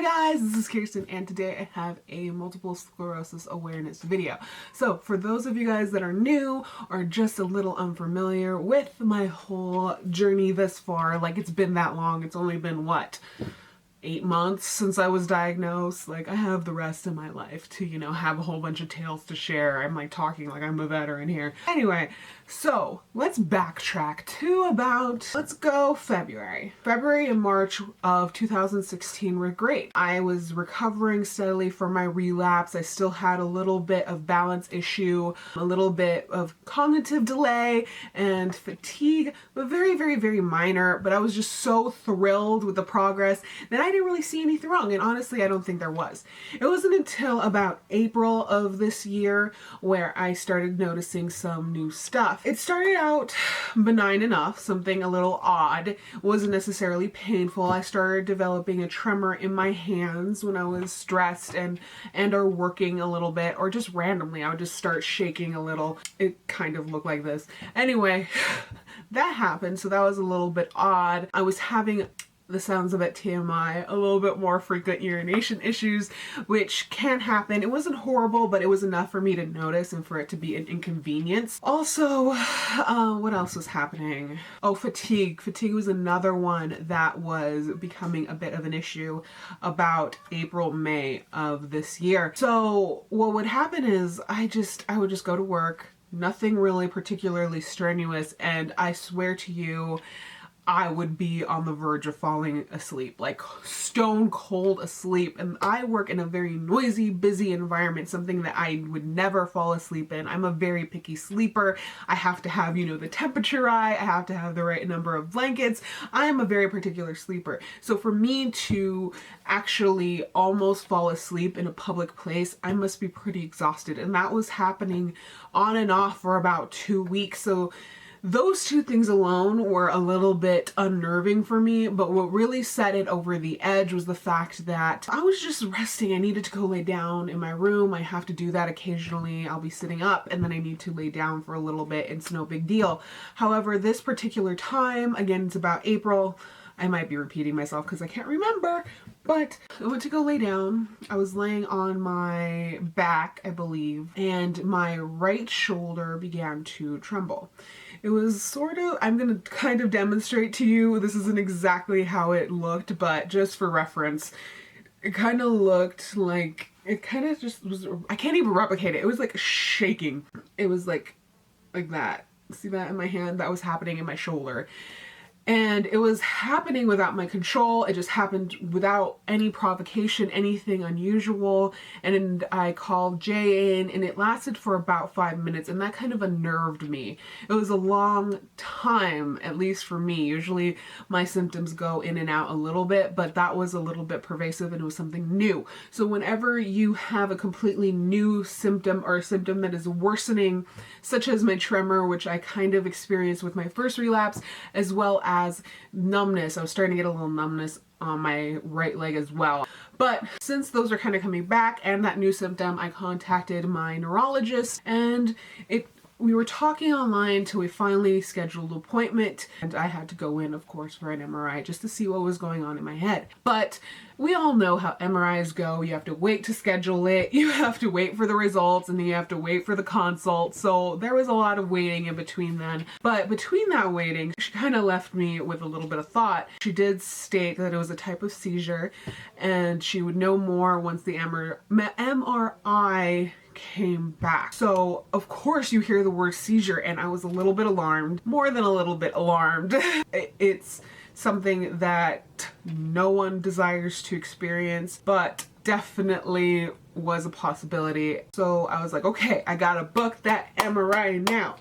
Hi guys, this is Kirsten and today I have a multiple sclerosis awareness video. So for those of you guys that are new or just a little unfamiliar with my whole journey thus far, like it's been that long, it's only been what? 8 months since I was diagnosed. Like I have the rest of my life to, have a whole bunch of tales to share. I'm like talking like I'm a veteran here. Anyway, so let's backtrack to let's go February. February and March of 2016 were great. I was recovering steadily from my relapse. I still had a little bit of balance issue, a little bit of cognitive delay and fatigue, but very, very, very minor. But I was just so thrilled with the progress that I didn't really see anything wrong, and honestly I don't think there was. It wasn't until about April of this year where I started noticing some new stuff. It started out benign enough, something a little odd, wasn't necessarily painful. I started developing a tremor in my hands when I was stressed and or working a little bit, or just randomly I would just start shaking a little. It kind of looked like this. Anyway, that happened, so that was a little bit odd. I was having, the sounds of it TMI, a little bit more frequent urination issues, which can happen. It wasn't horrible, but it was enough for me to notice and for it to be an inconvenience. Also, what else was happening? Oh, fatigue. Fatigue was another one that was becoming a bit of an issue about April, May of this year. So what would happen is I would just go to work, nothing really particularly strenuous, and I swear to you, I would be on the verge of falling asleep, like stone cold asleep. And I work in a very noisy, busy environment, something that I would never fall asleep in. I'm a very picky sleeper. I have to have, the temperature right. I have to have the right number of blankets. I am a very particular sleeper. So for me to actually almost fall asleep in a public place, I must be pretty exhausted. And that was happening on and off for about 2 weeks. So those two things alone were a little bit unnerving for me, but what really set it over the edge was the fact that I was just resting. I needed to go lay down in my room. I have to do that occasionally. I'll be sitting up and then I need to lay down for a little bit. It's no big deal. However, this particular time, again, it's about April. I might be repeating myself because I can't remember, but I went to go lay down. I was laying on my back, I believe, and my right shoulder began to tremble. It was sort of, I'm going to kind of demonstrate to you, this isn't exactly how it looked, but just for reference, it kind of looked like, it kind of just was, I can't even replicate it. It was like shaking. It was like that. See that in my hand? That was happening in my shoulder. And it was happening without my control. It just happened without any provocation, anything unusual. And I called Jay in and it lasted for about 5 minutes, and that kind of unnerved me. It was a long time, at least for me. Usually my symptoms go in and out a little bit, but that was a little bit pervasive and it was something new. So whenever you have a completely new symptom or a symptom that is worsening, such as my tremor, which I kind of experienced with my first relapse, as well as numbness. I was starting to get a little numbness on my right leg as well. But since those are kind of coming back and that new symptom, I contacted my neurologist and we were talking online till we finally scheduled an appointment, and I had to go in, of course, for an MRI just to see what was going on in my head. But we all know how MRIs go. You have to wait to schedule it, you have to wait for the results, and then you have to wait for the consult. So there was a lot of waiting in between then. But between that waiting, she kind of left me with a little bit of thought. She did state that it was a type of seizure, and she would know more once the MRI came back. So of course you hear the word seizure and I was a little bit alarmed, more than a little bit alarmed. It's something that no one desires to experience, but definitely was a possibility. So I was like, okay, I gotta book that MRI now.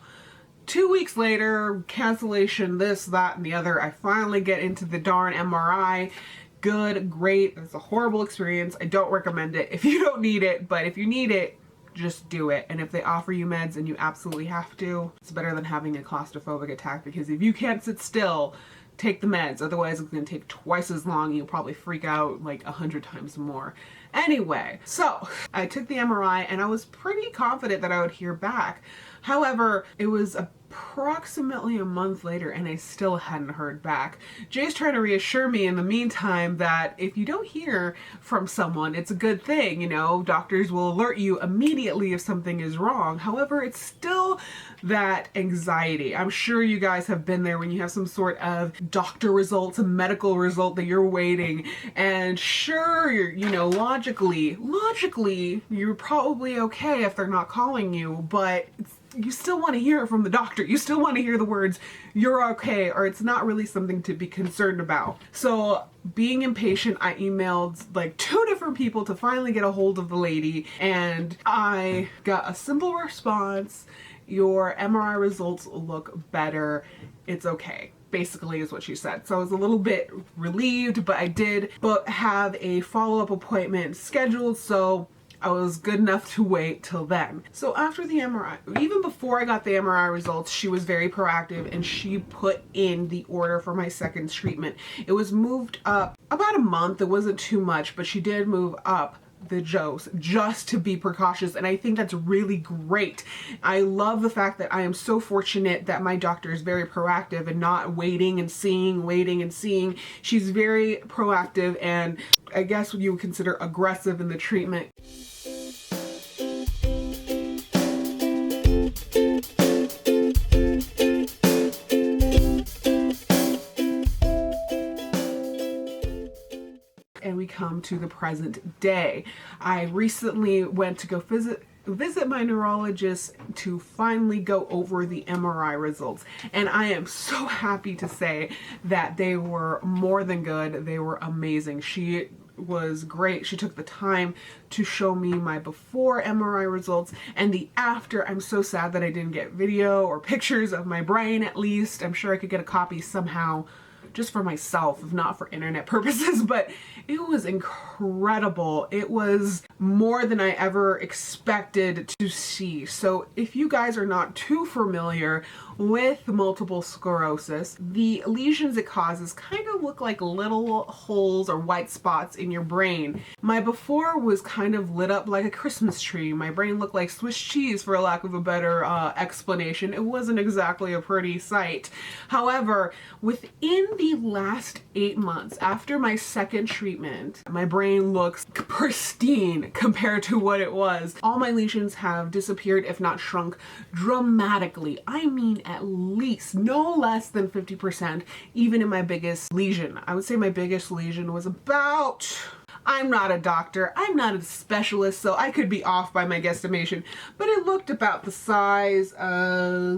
2 weeks later, cancellation, this, that, and the other. I finally get into the darn MRI. Good, great. It's a horrible experience. I don't recommend it if you don't need it, but if you need it, just do it. And if they offer you meds and you absolutely have to, it's better than having a claustrophobic attack, because if you can't sit still, take the meds. Otherwise it's going to take twice as long. You'll probably freak out like 100 times more. Anyway, so I took the MRI and I was pretty confident that I would hear back. However, it was approximately a month later and I still hadn't heard back. Jay's trying to reassure me in the meantime that if you don't hear from someone, it's a good thing, you know, doctors will alert you immediately if something is wrong. However, it's still that anxiety. I'm sure you guys have been there when you have some sort of doctor results, a medical result that you're waiting, and sure, you're, you know, logically, you're probably okay if they're not calling you, but you still want to hear it from the doctor. You still want to hear the words, you're okay, or it's not really something to be concerned about. So being impatient, I emailed like 2 different people to finally get a hold of the lady, and I got a simple response: your MRI results look better. It's okay, basically is what she said. So I was a little bit relieved, but I did have a follow-up appointment scheduled, so I was good enough to wait till then. So after the MRI, even before I got the MRI results, she was very proactive and she put in the order for my second treatment. It was moved up about a month. It wasn't too much, but she did move up the dose just to be precautious, and I think that's really great. I love the fact that I am so fortunate that my doctor is very proactive and not waiting and seeing. She's very proactive, and I guess what you would consider aggressive in the treatment. And we come to the present day. I recently went to go visit my neurologist to finally go over the MRI results, and I am so happy to say that they were more than good. They were amazing. She was great. She took the time to show me my before MRI results and the after. I'm so sad that I didn't get video or pictures of my brain. At least I'm sure I could get a copy somehow just for myself, if not for internet purposes, but it was incredible. It was more than I ever expected to see. So if you guys are not too familiar with multiple sclerosis, the lesions it causes kind of look like little holes or white spots in your brain. My before was kind of lit up like a Christmas tree. My brain looked like Swiss cheese, for a lack of a better explanation. It wasn't exactly a pretty sight. However, within the last 8 months after my second treatment, my brain looks pristine compared to what it was. All my lesions have disappeared, if not shrunk dramatically. I mean, at least no less than 50%, even in my biggest lesion. I would say my biggest lesion was about, I'm not a doctor, I'm not a specialist, so I could be off by my guesstimation, but it looked about the size of,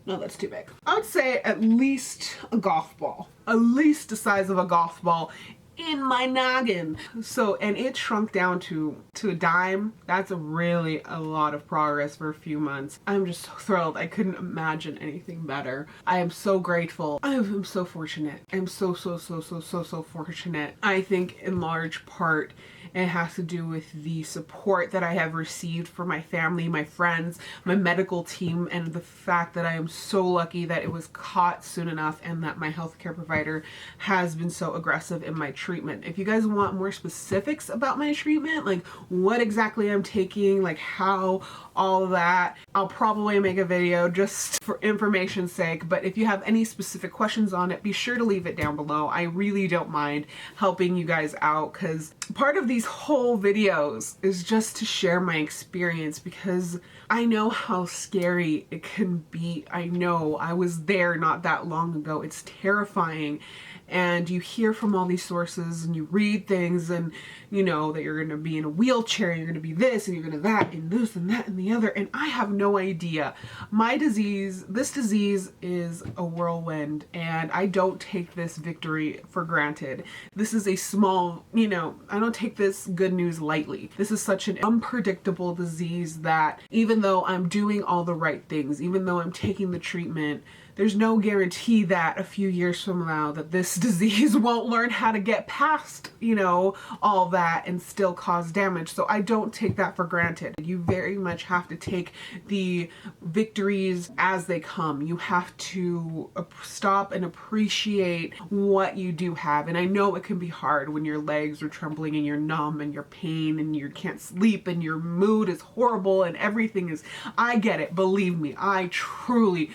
no, that's too big. I would say at least a golf ball. At least the size of a golf ball in my noggin. So, and it shrunk down to a dime. That's really a lot of progress for a few months. I'm just so thrilled. I couldn't imagine anything better. I am so grateful. I am so fortunate. I'm so fortunate. I think in large part it has to do with the support that I have received from my family, my friends, my medical team, and the fact that I am so lucky that it was caught soon enough and that my healthcare provider has been so aggressive in my treatment. If you guys want more specifics about my treatment, like what exactly I'm taking, like how, all of that, I'll probably make a video just for information's sake. But if you have any specific questions on it, be sure to leave it down below. I really don't mind helping you guys out, because part of these whole videos is just to share my experience, because I know how scary it can be. I know, I was there not that long ago. It's terrifying. And you hear from all these sources and you read things, and you know that you're going to be in a wheelchair, and you're going to be this and you're going to that and this and that and the other, and I have no idea. My disease, this disease is a whirlwind, and I don't take this victory for granted. This is a small, you know, I don't take this good news lightly. This is such an unpredictable disease that even though I'm doing all the right things, even though I'm taking the treatment, there's no guarantee that a few years from now that this disease won't learn how to get past, you know, all that and still cause damage. So I don't take that for granted. You very much have to take the victories as they come. You have to stop and appreciate what you do have. And I know it can be hard when your legs are trembling and you're numb and you're pain and you can't sleep and your mood is horrible and everything is, I get it. Believe me, I truly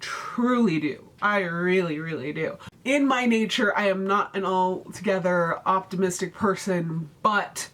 do. I really do. In my nature, I am not an altogether optimistic person, but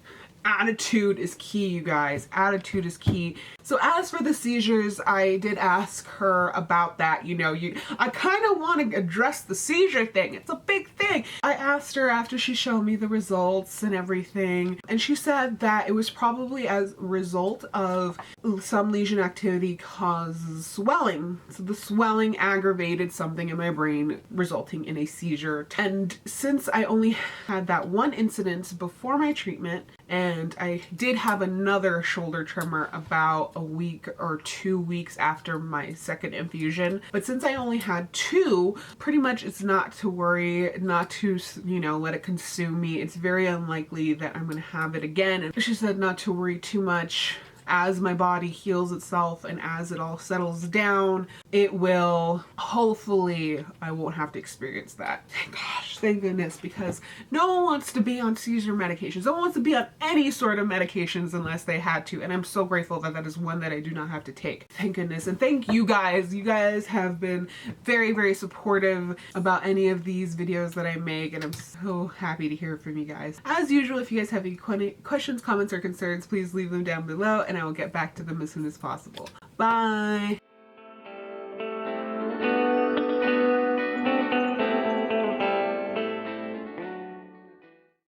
attitude is key, you guys. Attitude is key. So as for the seizures, I did ask her about that. You know, I kind of want to address the seizure thing. It's a big thing. I asked her after she showed me the results and everything, and she said that it was probably as a result of some lesion activity causes swelling. So the swelling aggravated something in my brain, resulting in a seizure. And since I only had that one incident before my treatment, and I did have another shoulder tremor about a week or 2 weeks after my second infusion. But since I only had two, pretty much it's not to worry, not to, you know, let it consume me. It's very unlikely that I'm going to have it again. And she said not to worry too much. As my body heals itself and as it all settles down, it will, hopefully, I won't have to experience that. Thank gosh, thank goodness, because no one wants to be on seizure medications. No one wants to be on any sort of medications unless they had to. And I'm so grateful that that is one that I do not have to take. Thank goodness. And thank you guys. You guys have been very supportive about any of these videos that I make. And I'm so happy to hear from you guys. As usual, if you guys have any questions, comments, or concerns, please leave them down below and I will get back to them as soon as possible. Bye!